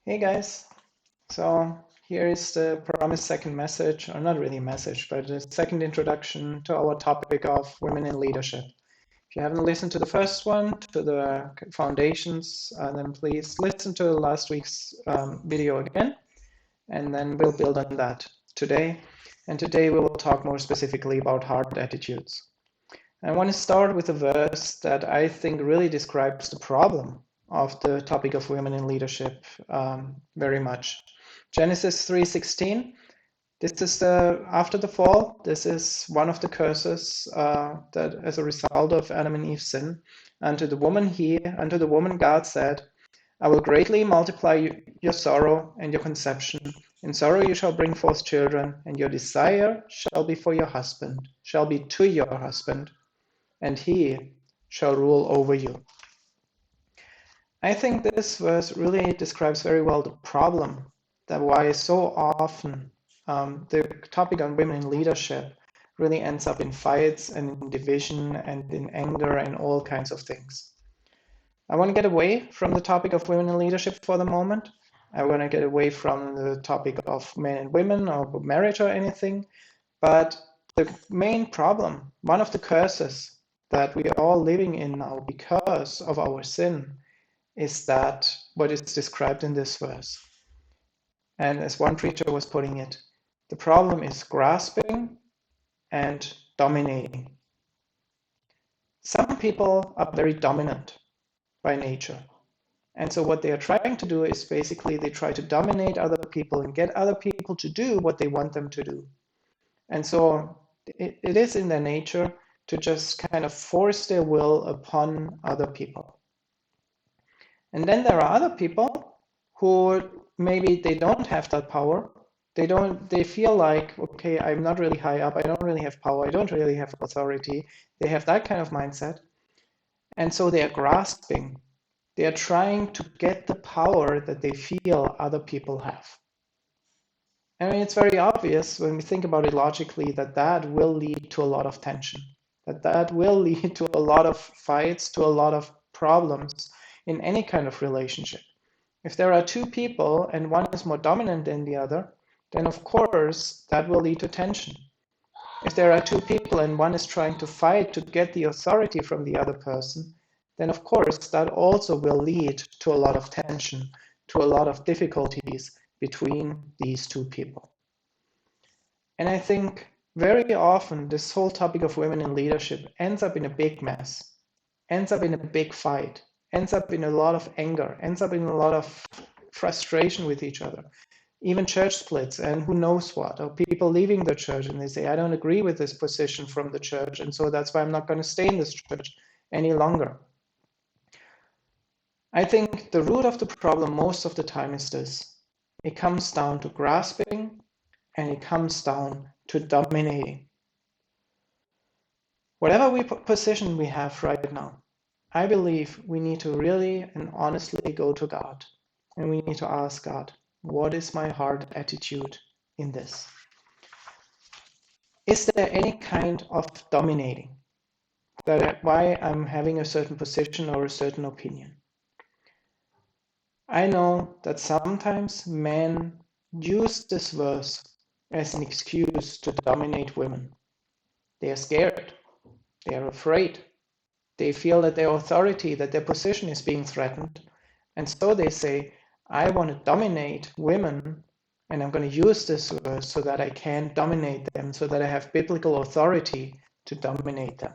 Hey guys, so here is the promised second message, or not really a message, but a second introduction to our topic of women in leadership. If you haven't listened to the first one, to the foundations, then please listen to last week's video again, and then we'll build on that today. And today we will talk more specifically about hard attitudes. I want to start with a verse that I think really describes the problem of the topic of women in leadership very much. Genesis 3:16. This is after the fall. This is one of the curses that, as a result of Adam and Eve's sin, unto the woman God said, "I will greatly multiply your sorrow and your conception. In sorrow you shall bring forth children, and your desire shall be for your husband, shall be to your husband, and he shall rule over you." I think this verse really describes very well the problem that why so often the topic on women in leadership really ends up in fights and in division and in anger and all kinds of things. I want to get away from the topic of women in leadership for the moment. I want to get away from the topic of men and women or marriage or anything. But the main problem, one of the curses that we are all living in now because of our sin, is that what is described in this verse. And as one preacher was putting it, the problem is grasping and dominating. Some people are very dominant by nature. And so what they are trying to do is basically they try to dominate other people and get other people to do what they want them to do. And so it is in their nature to just kind of force their will upon other people. And then there are other people who maybe they don't have that power. They feel like, okay, I'm not really high up. I don't really have power. I don't really have authority. They have that kind of mindset. And so they are grasping. They are trying to get the power that they feel other people have. I mean, it's very obvious when we think about it logically that that will lead to a lot of tension, that will lead to a lot of fights, to a lot of problems in any kind of relationship. If there are two people and one is more dominant than the other, then of course that will lead to tension. If there are two people and one is trying to fight to get the authority from the other person, then of course that also will lead to a lot of tension, to a lot of difficulties between these two people. And I think very often this whole topic of women in leadership ends up in a big mess, ends up in a big fight, ends up in a lot of anger, ends up in a lot of frustration with each other, even church splits and who knows what, or people leaving the church and they say, I don't agree with this position from the church, and so that's why I'm not going to stay in this church any longer. I think the root of the problem most of the time is this. It comes down to grasping and it comes down to dominating. Whatever position we have right now, I believe we need to really and honestly go to God, and we need to ask God, what is my heart attitude in this? Is there any kind of dominating? That why I'm having a certain position or a certain opinion? I know that sometimes men use this verse as an excuse to dominate women. They are scared. They are afraid. They feel that their authority, that their position is being threatened. And so they say, I want to dominate women, and I'm going to use this verse so that I can dominate them, so that I have biblical authority to dominate them.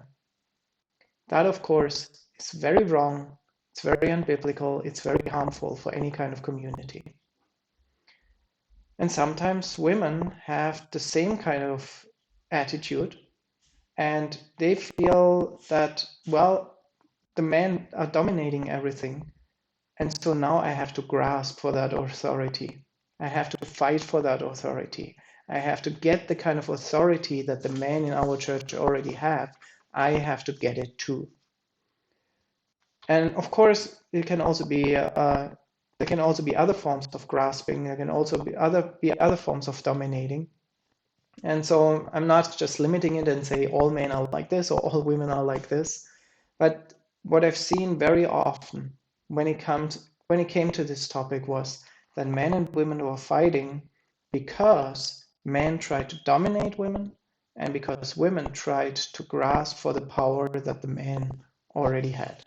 That, of course, is very wrong. It's very unbiblical. It's very harmful for any kind of community. And sometimes women have the same kind of attitude, and they feel that, well, the men are dominating everything. And so now I have to grasp for that authority. I have to fight for that authority. I have to get the kind of authority that the men in our church already have. I have to get it too. And of course, it can also be there can also be other forms of grasping. There can also be other forms of dominating. And so I'm not just limiting it and say all men are like this or all women are like this. But what I've seen very often when it came to this topic was that men and women were fighting because men tried to dominate women and because women tried to grasp for the power that the men already had.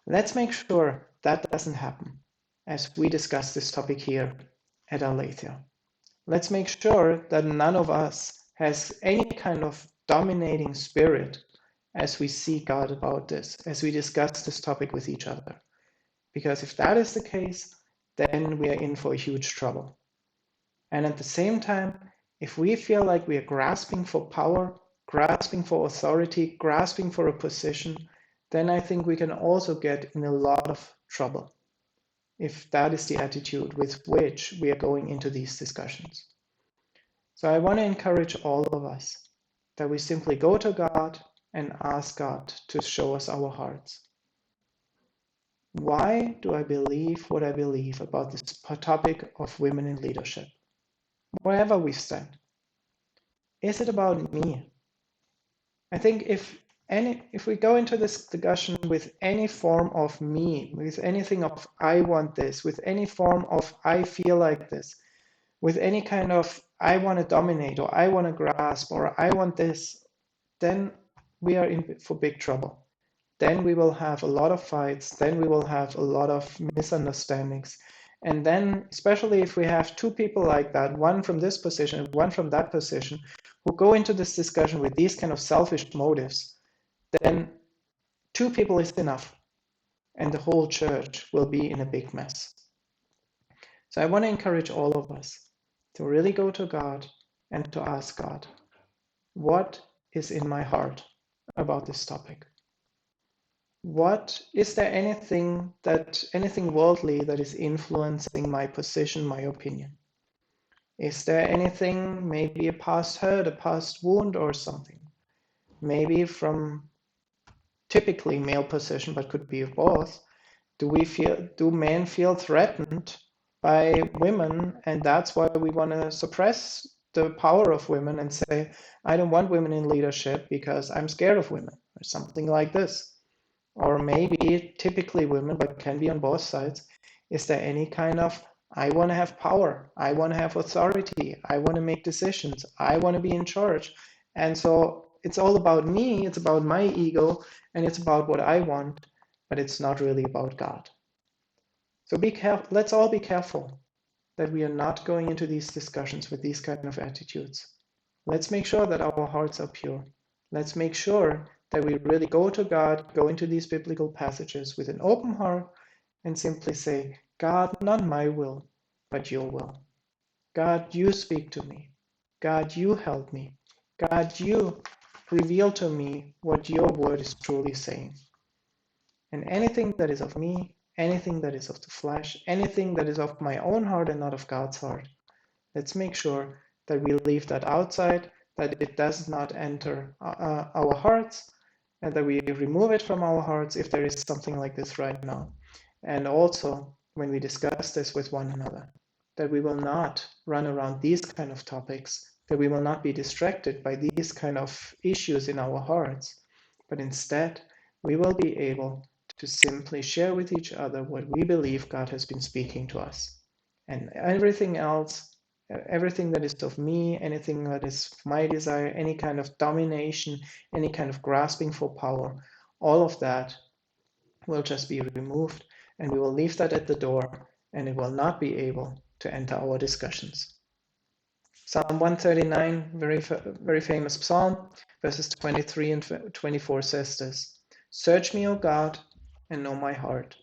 Let's make sure that doesn't happen as we discuss this topic here at Aletheia. Let's make sure that none of us has any kind of dominating spirit as we seek out about this, as we discuss this topic with each other. Because if that is the case, then we are in for huge trouble. And at the same time, if we feel like we are grasping for power, grasping for authority, grasping for a position, then I think we can also get in a lot of trouble if that is the attitude with which we are going into these discussions. So I want to encourage all of us that we simply go to God and ask God to show us our hearts. Why do I believe what I believe about this topic of women in leadership? Wherever we stand. Is it about me? I think if we go into this discussion with any form of me, with anything of I want this, with any form of I feel like this, with any kind of I want to dominate or I want to grasp or I want this, then we are in for big trouble. Then we will have a lot of fights, then we will have a lot of misunderstandings. And then, especially if we have two people like that, one from this position, one from that position, who go into this discussion with these kind of selfish motives, then two people is enough. And the whole church will be in a big mess. So I want to encourage all of us to really go to God and to ask God, what is in my heart about this topic? What is there anything worldly that is influencing my position, my opinion? Is there anything, maybe a past hurt, a past wound or something? Maybe from typically male position, but could be both. Do men feel threatened by women, and that's why we want to suppress the power of women and say, I don't want women in leadership because I'm scared of women, or something like this. Or maybe typically women, but can be on both sides. Is there any kind of, I want to have power, I want to have authority, I want to make decisions, I want to be in charge. And so it's all about me, it's about my ego, and it's about what I want, but it's not really about God. So be careful. Let's all be careful that we are not going into these discussions with these kind of attitudes. Let's make sure that our hearts are pure. Let's make sure that we really go to God, go into these biblical passages with an open heart and simply say, God, not my will, but your will. God, you speak to me. God, you help me. God, you reveal to me what your word is truly saying. And anything that is of me, anything that is of the flesh, anything that is of my own heart and not of God's heart, let's make sure that we leave that outside, that it does not enter our hearts, and that we remove it from our hearts if there is something like this right now. And also, when we discuss this with one another, that we will not run around these kind of topics, that we will not be distracted by these kind of issues in our hearts, but instead, we will be able to simply share with each other what we believe God has been speaking to us. And everything else, everything that is of me, anything that is my desire, any kind of domination, any kind of grasping for power, all of that will just be removed, and we will leave that at the door, and it will not be able to enter our discussions. Psalm 139, very famous psalm, verses 23 and 24 says this: Search me, O God, and know my heart.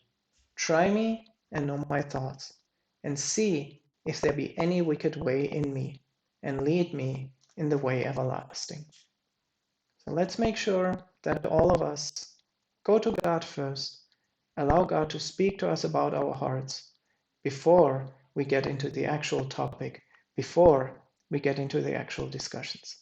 Try me and know my thoughts, and see if there be any wicked way in me, and lead me in the way everlasting. So let's make sure that all of us go to God first, allow God to speak to us about our hearts before we get into the actual topic, before we get into the actual discussions.